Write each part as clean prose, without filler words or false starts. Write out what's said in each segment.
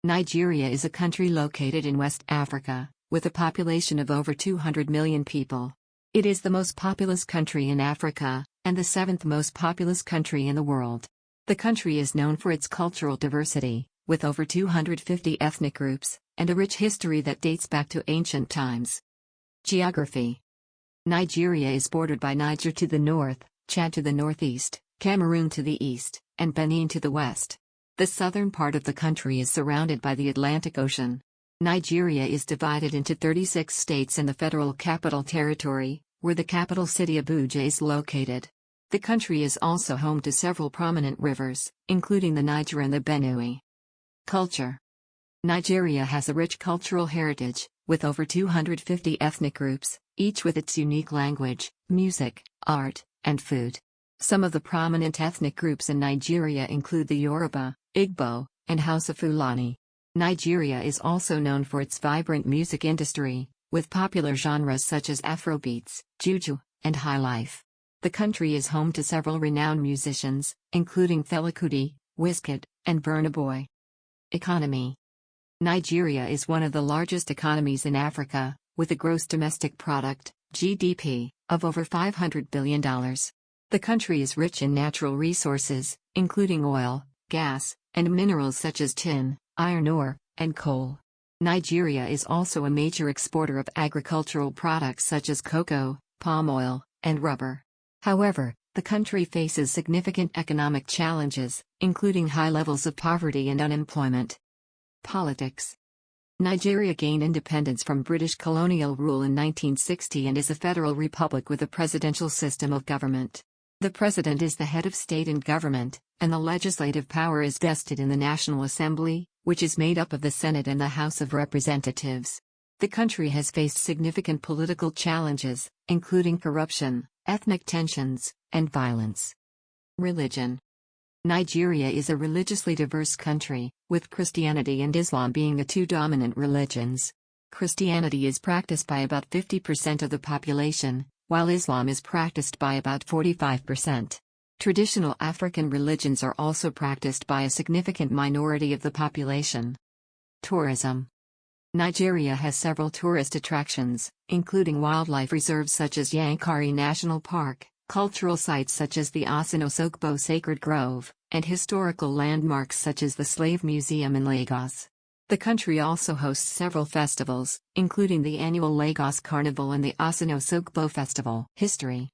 Nigeria is a country located in West Africa, with a population of over 200 million people. It is the most populous country in Africa, and the seventh most populous country in the world. The country is known for its cultural diversity, with over 250 ethnic groups, and a rich history that dates back to ancient times. Geography. Nigeria is bordered by Niger to the north, Chad to the northeast, Cameroon to the east, and Benin to the west. The southern part of the country is surrounded by the Atlantic Ocean. Nigeria is divided into 36 states and the Federal Capital Territory, where the capital city Abuja is located. The country is also home to several prominent rivers, including the Niger and the Benue. Culture. Nigeria has a rich cultural heritage, with over 250 ethnic groups, each with its unique language, music, art, and food. Some of the prominent ethnic groups in Nigeria include the Yoruba, Igbo, and Hausa Fulani. Nigeria is also known for its vibrant music industry, with popular genres such as Afrobeats, Juju, and highlife. The country is home to several renowned musicians, including Fela Kuti, Wizkid, and Burna Boy. Economy. Nigeria is one of the largest economies in Africa, with a gross domestic product, GDP, of over $500 billion. The country is rich in natural resources, including oil, gas, and minerals such as tin, iron ore, and coal. Nigeria is also a major exporter of agricultural products such as cocoa, palm oil, and rubber. However, the country faces significant economic challenges, including high levels of poverty and unemployment. Politics. Nigeria gained independence from British colonial rule in 1960 and is a federal republic with a presidential system of government. The president is the head of state and government, and the legislative power is vested in the National Assembly, which is made up of the Senate and the House of Representatives. The country has faced significant political challenges, including corruption, ethnic tensions, and violence. Religion. Nigeria is a religiously diverse country, with Christianity and Islam being the two dominant religions. Christianity is practiced by about 50% of the population, while Islam is practiced by about 45%. Traditional African religions are also practiced by a significant minority of the population. Tourism. Nigeria has several tourist attractions, including wildlife reserves such as Yankari National Park, cultural sites such as the Osogbo Sacred Grove, and historical landmarks such as the Slave Museum in Lagos. The country also hosts several festivals, including the annual Lagos Carnival and the Osogbo Festival. History.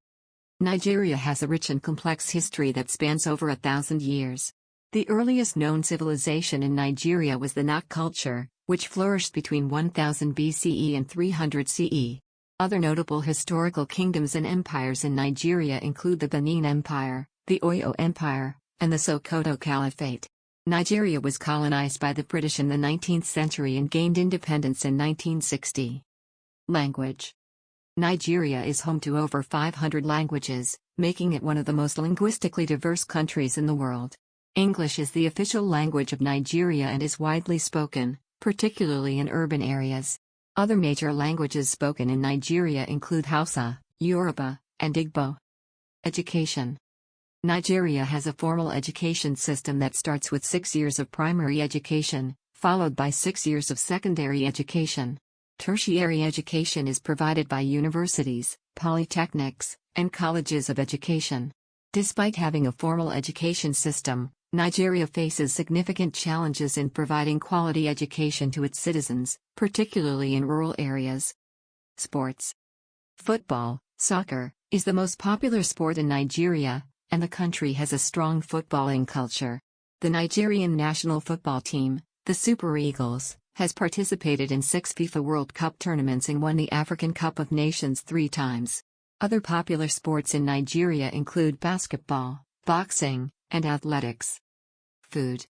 Nigeria has a rich and complex history that spans over 1,000 years. The earliest known civilization in Nigeria was the Nok culture, which flourished between 1000 BCE and 300 CE. Other notable historical kingdoms and empires in Nigeria include the Benin Empire, the Oyo Empire, and the Sokoto Caliphate. Nigeria was colonized by the British in the 19th century and gained independence in 1960. Language. Nigeria is home to over 500 languages, making it one of the most linguistically diverse countries in the world. English is the official language of Nigeria and is widely spoken, particularly in urban areas. Other major languages spoken in Nigeria include Hausa, Yoruba, and Igbo. Education. Nigeria has a formal education system that starts with 6 years of primary education, followed by 6 years of secondary education. Tertiary education is provided by universities, polytechnics, and colleges of education. Despite having a formal education system, Nigeria faces significant challenges in providing quality education to its citizens, particularly in rural areas. Sports. Football, soccer, is the most popular sport in Nigeria, and the country has a strong footballing culture. The Nigerian national football team, the Super Eagles, has participated in 6 FIFA World Cup tournaments and won the African Cup of Nations 3 times. Other popular sports in Nigeria include basketball, boxing, and athletics. Food.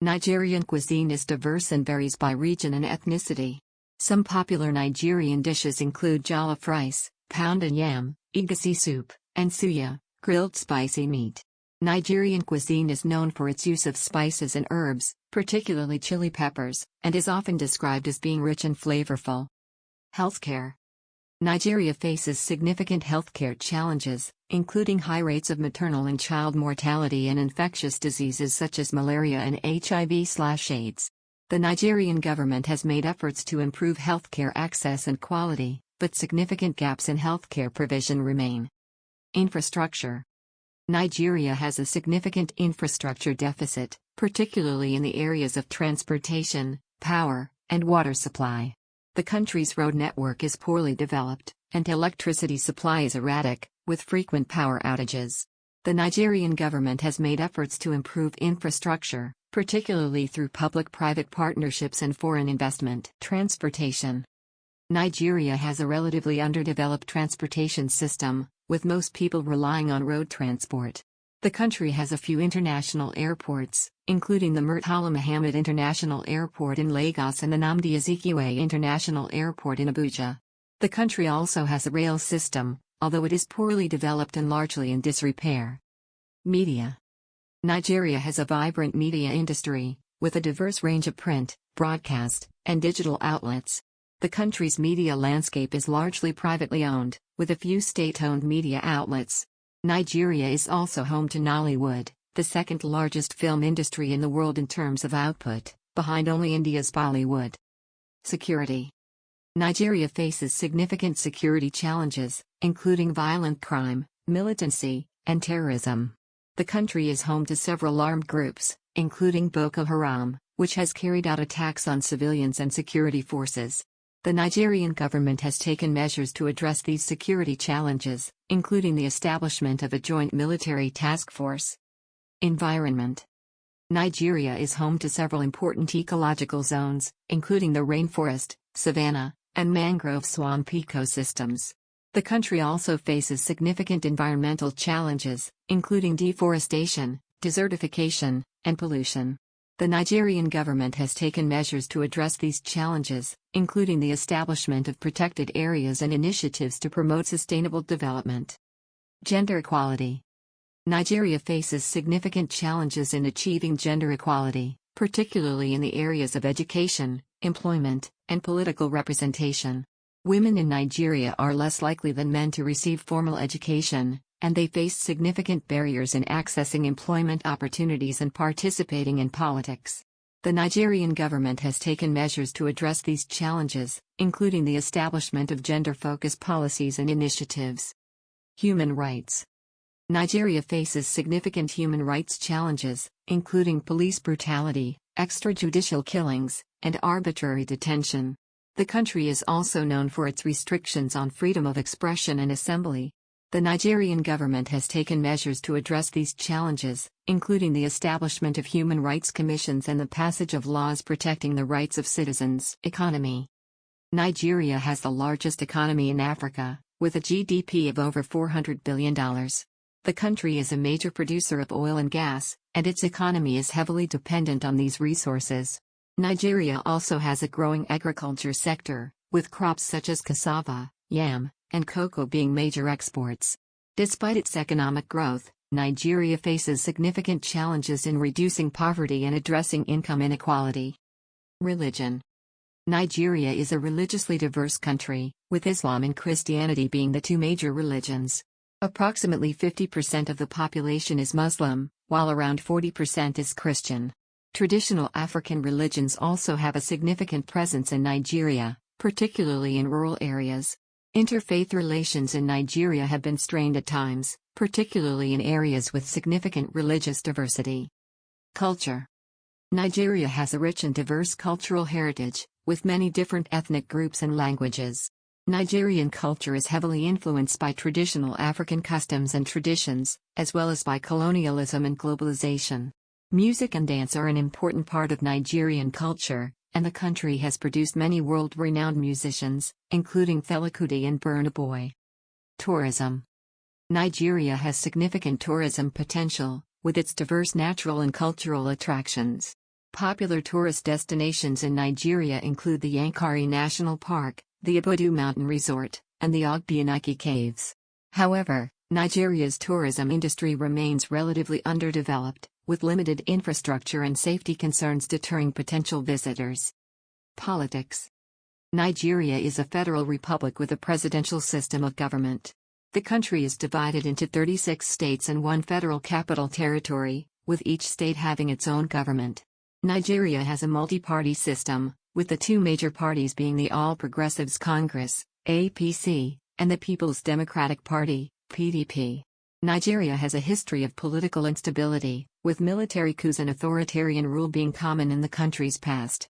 Nigerian cuisine is diverse and varies by region and ethnicity. Some popular Nigerian dishes include jollof rice, pounded yam, egusi soup, and suya, grilled spicy meat. Nigerian cuisine is known for its use of spices and herbs, particularly chili peppers, and is often described as being rich and flavorful. Healthcare. Nigeria faces significant healthcare challenges, including high rates of maternal and child mortality and infectious diseases such as malaria and HIV/AIDS. The Nigerian government has made efforts to improve healthcare access and quality, but significant gaps in healthcare provision remain. Infrastructure. Nigeria has a significant infrastructure deficit, particularly in the areas of transportation, power, and water supply. The country's road network is poorly developed, and electricity supply is erratic, with frequent power outages. The Nigerian government has made efforts to improve infrastructure, particularly through public-private partnerships and foreign investment. Transportation. Nigeria has a relatively underdeveloped transportation system, with most people relying on road transport. The country has a few international airports, including the Murtala Muhammed International Airport in Lagos and the Nnamdi Azikiwe International Airport in Abuja. The country also has a rail system, although it is poorly developed and largely in disrepair. Media. Nigeria has a vibrant media industry, with a diverse range of print, broadcast, and digital outlets. The country's media landscape is largely privately owned, with a few state-owned media outlets. Nigeria is also home to Nollywood, the second-largest film industry in the world in terms of output, behind only India's Bollywood. Security. Nigeria faces significant security challenges, including violent crime, militancy, and terrorism. The country is home to several armed groups, including Boko Haram, which has carried out attacks on civilians and security forces. The Nigerian government has taken measures to address these security challenges, including the establishment of a joint military task force. Environment. Nigeria is home to several important ecological zones, including the rainforest, savanna, and mangrove swamp ecosystems. The country also faces significant environmental challenges, including deforestation, desertification, and pollution. The Nigerian government has taken measures to address these challenges, including the establishment of protected areas and initiatives to promote sustainable development. Gender equality. Nigeria faces significant challenges in achieving gender equality, particularly in the areas of education, employment, and political representation. Women in Nigeria are less likely than men to receive formal education, and they face significant barriers in accessing employment opportunities and participating in politics. The Nigerian government has taken measures to address these challenges, including the establishment of gender-focused policies and initiatives. Human rights. Nigeria faces significant human rights challenges, including police brutality, extrajudicial killings, and arbitrary detention. The country is also known for its restrictions on freedom of expression and assembly. The Nigerian government has taken measures to address these challenges, including the establishment of human rights commissions and the passage of laws protecting the rights of citizens. Economy. Nigeria has the largest economy in Africa, with a GDP of over $400 billion. The country is a major producer of oil and gas, and its economy is heavily dependent on these resources. Nigeria also has a growing agriculture sector, with crops such as cassava, yam, and cocoa being major exports. Despite its economic growth, Nigeria faces significant challenges in reducing poverty and addressing income inequality. Religion. Nigeria is a religiously diverse country, with Islam and Christianity being the two major religions. Approximately 50% of the population is Muslim, while around 40% is Christian. Traditional African religions also have a significant presence in Nigeria, particularly in rural areas. Interfaith relations in Nigeria have been strained at times, particularly in areas with significant religious diversity. Culture. Nigeria has a rich and diverse cultural heritage, with many different ethnic groups and languages. Nigerian culture is heavily influenced by traditional African customs and traditions, as well as by colonialism and globalization. Music and dance are an important part of Nigerian culture, and the country has produced many world-renowned musicians, including Fela Kuti and Burna Boy. Tourism. Nigeria has significant tourism potential, with its diverse natural and cultural attractions. Popular tourist destinations in Nigeria include the Yankari National Park, the Obudu Mountain Resort, and the Ogbunike Caves. However, Nigeria's tourism industry remains relatively underdeveloped, with limited infrastructure and safety concerns deterring potential visitors. Politics. Nigeria is a federal republic with a presidential system of government. The country is divided into 36 states and one federal capital territory, with each state having its own government. Nigeria has a multi-party system, with the two major parties being the All Progressives Congress, APC, and the People's Democratic Party, PDP. Nigeria has a history of political instability, with military coups and authoritarian rule being common in the country's past.